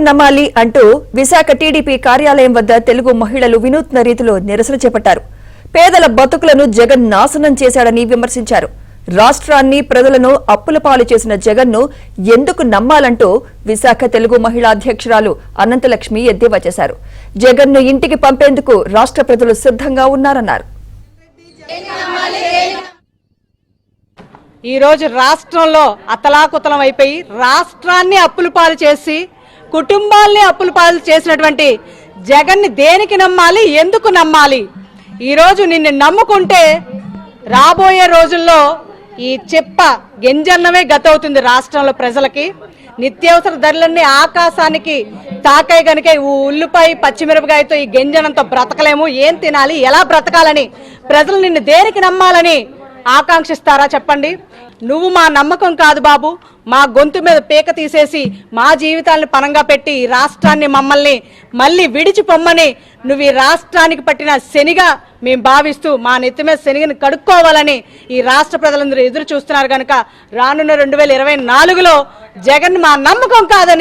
నమ్మాలి అంటూ విశాఖ టీడీపీ కార్యాలయం వద్ద తెలుగు మహిళలు వినూత్న రీతిలో నిరసన చేపట్టారు. పేదల బతుకులను జగన్ నాశనం చేశాడని విమర్శించారు. రాష్ట్రాన్ని ప్రజలను అప్పుల పాలు చేసిన జగన్ను ఎందుకు నమ్మాలంటూ విశాఖ తెలుగు మహిళా అధ్యక్షురాలు అనంతలక్ష్మి ఎద్దేవా చేశారు. జగన్ను ఇంటికి పంపేందుకు రాష్ట్ర ప్రజలు సిద్ధంగా ఉన్నారన్నారు. ఈ రోజు రాష్ట్రంలో అతలాకుతలం అయిపోయి రాష్ట్రాన్ని అప్పుల పాలు చేసి కుటుంబాల్ని అప్పుల పాలు చేసినటువంటి జగన్ని దేనికి నమ్మాలి, ఎందుకు నమ్మాలి? ఈరోజు నిన్ను నమ్ముకుంటే రాబోయే రోజుల్లో ఈ చెప్ప గింజన్నమే గతవుతుంది. రాష్ట్రంలో ప్రజలకి నిత్యావసర ధరలన్నీ ఆకాశానికి తాకాయి గనుక ఉల్లిపాయ పచ్చిమిరపకాయతో ఈ గింజనంతో బ్రతకలేము. ఏం తినాలి, ఎలా బ్రతకాలని ప్రజలు నిన్ను దేనికి నమ్మాలని ఆకాంక్షిస్తారా చెప్పండి? నువ్వు మా నమ్మకం కాదు బాబు, మా గొంతు మీద పీక తీసేసి మా జీవితాలను పనంగా పెట్టి ఈ రాష్ట్రాన్ని మమ్మల్ని మళ్ళీ విడిచిపోమ్మని నువ్వు ఈ రాష్ట్రానికి పట్టిన శనిగా మేము భావిస్తూ మా నెత్తి మీద శనిగిని కడుక్కోవాలని ఈ రాష్ట్ర ప్రజలందరూ ఎదురు చూస్తున్నారు కనుక రానున్న 2024లో జగన్ మా నమ్మకం కాదని